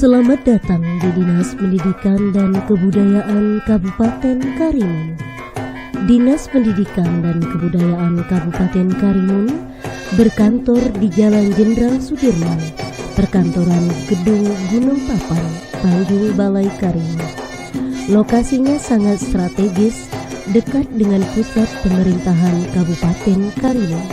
Selamat datang di Dinas Pendidikan dan Kebudayaan Kabupaten Karimun. Dinas Pendidikan dan Kebudayaan Kabupaten Karimun berkantor di Jalan Jenderal Sudirman, perkantoran Gedung Gunung Papan, Tanjung Balai Karimun. Lokasinya sangat strategis, dekat dengan pusat pemerintahan Kabupaten Karimun.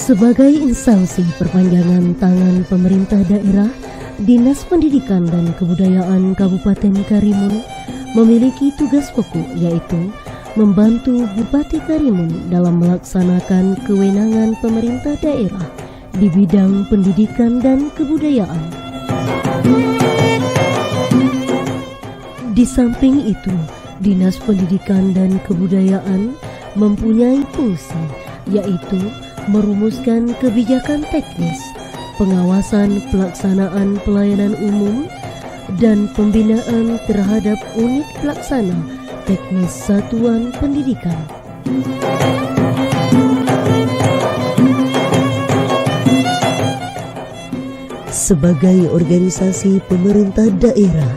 Sebagai instansi perpanjangan tangan pemerintah daerah, Dinas Pendidikan dan Kebudayaan Kabupaten Karimun memiliki tugas pokok, yaitu membantu Bupati Karimun dalam melaksanakan kewenangan pemerintah daerah di bidang pendidikan dan kebudayaan. Di samping itu, Dinas Pendidikan dan Kebudayaan mempunyai fungsi, yaitu merumuskan kebijakan teknis, pengawasan pelaksanaan pelayanan umum, dan pembinaan terhadap unit pelaksana teknis satuan pendidikan. Sebagai organisasi pemerintah daerah,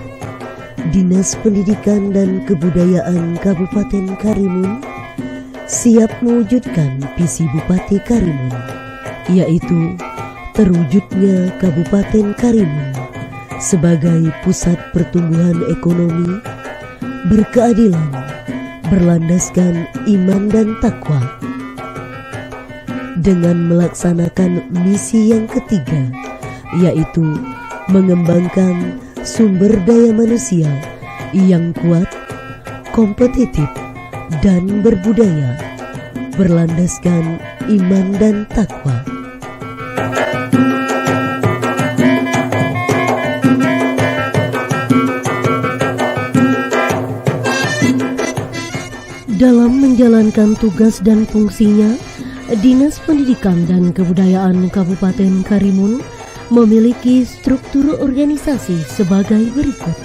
Dinas Pendidikan dan Kebudayaan Kabupaten Karimun siap mewujudkan visi Bupati Karimun, yaitu terwujudnya Kabupaten Karimun sebagai pusat pertumbuhan ekonomi, berkeadilan, berlandaskan iman dan takwa. Dengan melaksanakan misi yang ketiga, yaitu mengembangkan sumber daya manusia yang kuat, kompetitif, dan berbudaya, berlandaskan iman dan takwa. Dalam menjalankan tugas dan fungsinya, Dinas Pendidikan dan Kebudayaan Kabupaten Karimun memiliki struktur organisasi sebagai berikut.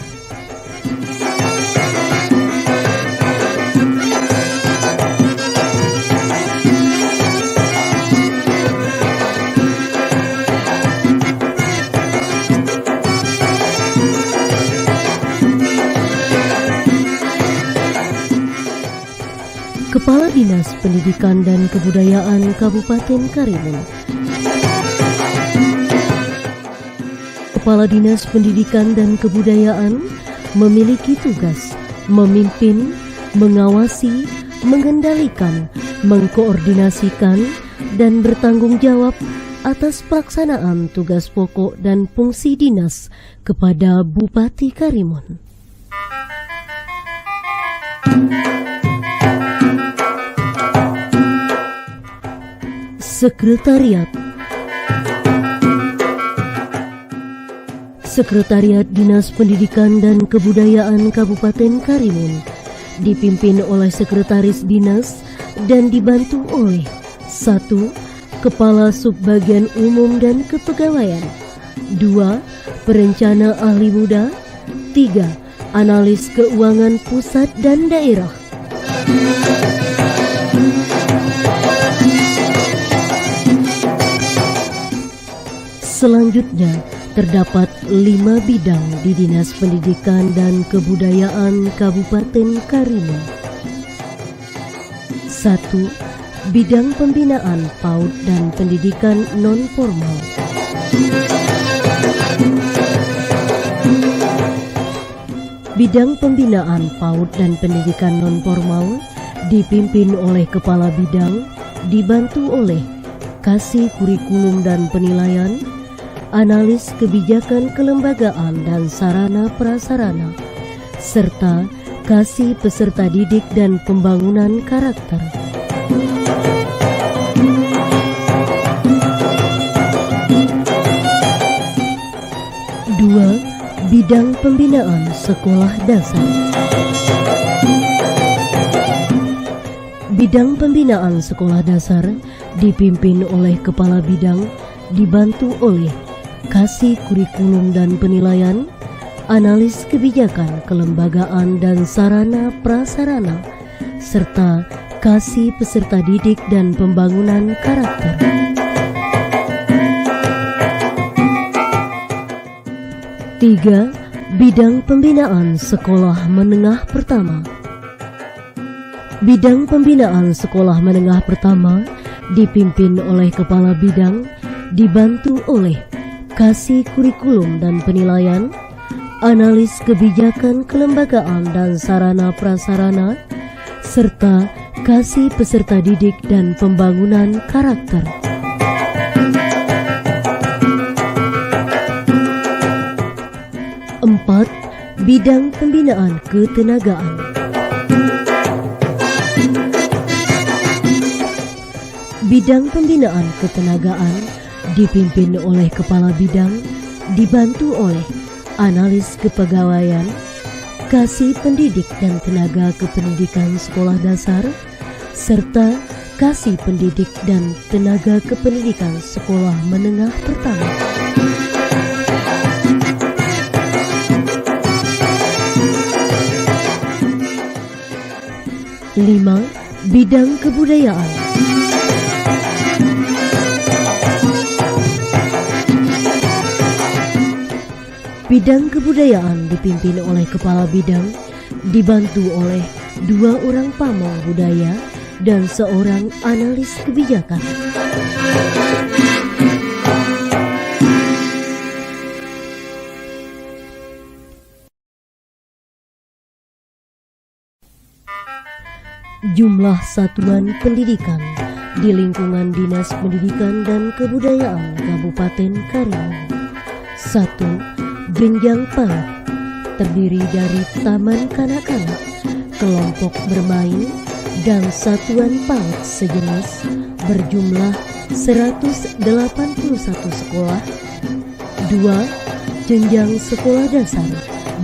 Kepala Dinas Pendidikan dan Kebudayaan Kabupaten Karimun. Kepala Dinas Pendidikan dan Kebudayaan memiliki tugas memimpin, mengawasi, mengendalikan, mengkoordinasikan, dan bertanggung jawab atas pelaksanaan tugas pokok dan fungsi dinas kepada Bupati Karimun. Sekretariat Dinas Pendidikan dan Kebudayaan Kabupaten Karimun dipimpin oleh Sekretaris Dinas dan dibantu oleh 1. Kepala Subbagian Umum dan Kepegawaian, 2. Perencana Ahli Muda, 3. Analis Keuangan Pusat dan Daerah. Selanjutnya, terdapat 5 bidang di Dinas Pendidikan dan Kebudayaan Kabupaten Karimun. 1. Bidang Pembinaan PAUD dan Pendidikan Non-Formal. Bidang Pembinaan PAUD dan Pendidikan Non-Formal dipimpin oleh Kepala Bidang, dibantu oleh Kasih Kurikulum dan Penilaian, Analis Kebijakan Kelembagaan dan Sarana Prasarana, serta Kasih Peserta Didik dan Pembangunan Karakter. 2. Bidang Pembinaan Sekolah Dasar. Bidang Pembinaan Sekolah Dasar dipimpin oleh Kepala Bidang, dibantu oleh Kasih Kurikulum dan Penilaian, Analis Kebijakan Kelembagaan dan Sarana Prasarana, serta Kasih Peserta Didik dan Pembangunan Karakter. Tiga, Bidang Pembinaan Sekolah Menengah Pertama. Bidang Pembinaan Sekolah Menengah Pertama dipimpin oleh Kepala Bidang, dibantu oleh Kasih Kurikulum dan Penilaian, Analis Kebijakan Kelembagaan dan Sarana Prasarana, serta Kasih Peserta Didik dan Pembangunan Karakter. 4. Bidang Pembinaan Ketenagaan. Bidang Pembinaan Ketenagaan dipimpin oleh Kepala Bidang, dibantu oleh Analis Kepegawaian, Kasih Pendidik dan Tenaga Kependidikan Sekolah Dasar, serta Kasih Pendidik dan Tenaga Kependidikan Sekolah Menengah Pertama. 5. Bidang Kebudayaan. Bidang Kebudayaan dipimpin oleh Kepala Bidang, dibantu oleh 2 orang pamong budaya dan seorang analis kebijakan. Jumlah satuan pendidikan di lingkungan Dinas Pendidikan dan Kebudayaan Kabupaten Karimun. 1. Jenjang PAUD terdiri dari taman kanak-kanak, kelompok bermain, dan satuan PAUD sejenis berjumlah 181 sekolah. 2. Jenjang sekolah dasar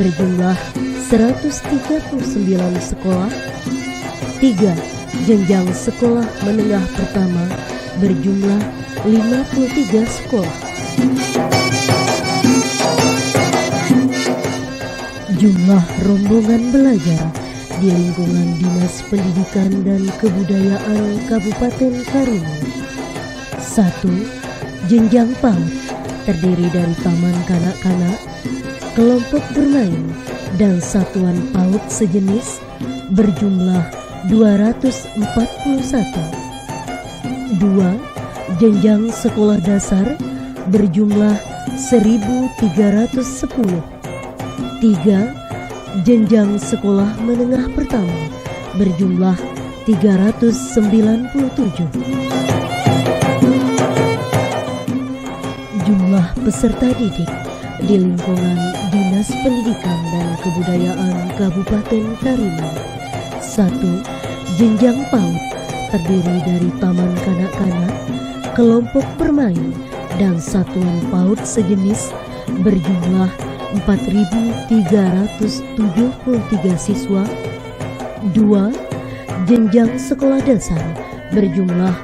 berjumlah 139 sekolah. 3. Jenjang sekolah menengah pertama berjumlah 53 sekolah. Jumlah rombongan belajar di lingkungan Dinas Pendidikan dan Kebudayaan Kabupaten Karimun. 1. Jenjang PAUD terdiri dari taman kanak-kanak, kelompok bermain, dan satuan PAUD sejenis berjumlah 241. 2. Jenjang sekolah dasar berjumlah 1.310. 3. Jenjang sekolah menengah pertama berjumlah 397. Jumlah peserta didik di lingkungan Dinas Pendidikan dan Kebudayaan Kabupaten Karimun. 1. Jenjang PAUD terdiri dari taman kanak-kanak, kelompok bermain, dan satuan PAUD sejenis berjumlah 4.373 siswa. 2. Jenjang sekolah dasar berjumlah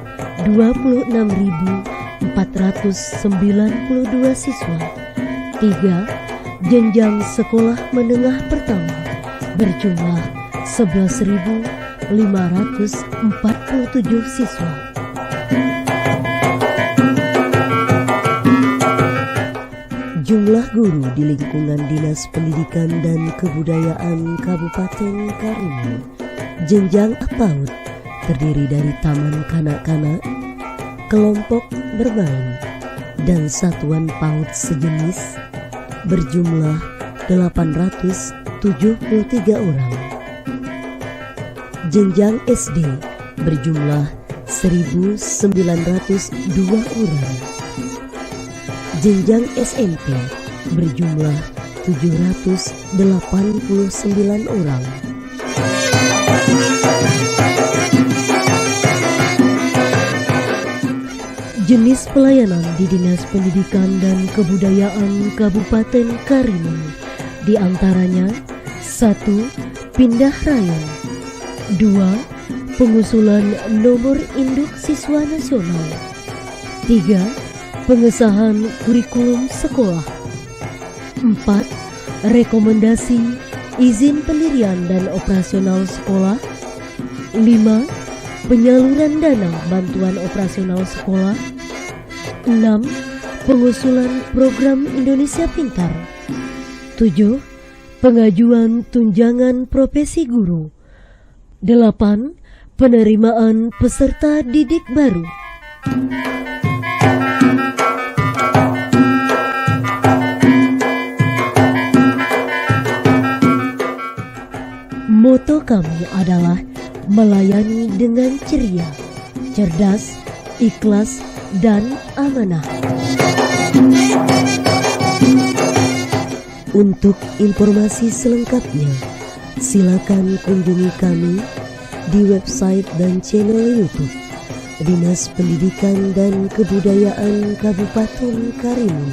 26.492 siswa. 3. Jenjang sekolah menengah pertama berjumlah 11.547 siswa. Jumlah guru di lingkungan Dinas Pendidikan dan Kebudayaan Kabupaten Karimun. Jenjang PAUD terdiri dari taman kanak-kanak, kelompok bermain, dan satuan PAUD sejenis berjumlah 873 orang. Jenjang SD berjumlah 1.902 orang. Jenjang SMP berjumlah 789 orang. Jenis pelayanan di Dinas Pendidikan dan Kebudayaan Kabupaten Karimun Di antaranya 1. Pindah rayon, 2. Pengusulan nomor induk siswa nasional, 3. Pengesahan kurikulum sekolah, 4. Rekomendasi izin pendirian dan operasional sekolah, 5. Penyaluran dana bantuan operasional sekolah, 6. Pengusulan program Indonesia Pintar, 7. Pengajuan tunjangan profesi guru, 8. Penerimaan peserta didik baru. Moto kami adalah melayani dengan ceria, cerdas, ikhlas, dan amanah. Untuk informasi selengkapnya, silakan kunjungi kami di website dan channel YouTube Dinas Pendidikan dan Kebudayaan Kabupaten Karimun.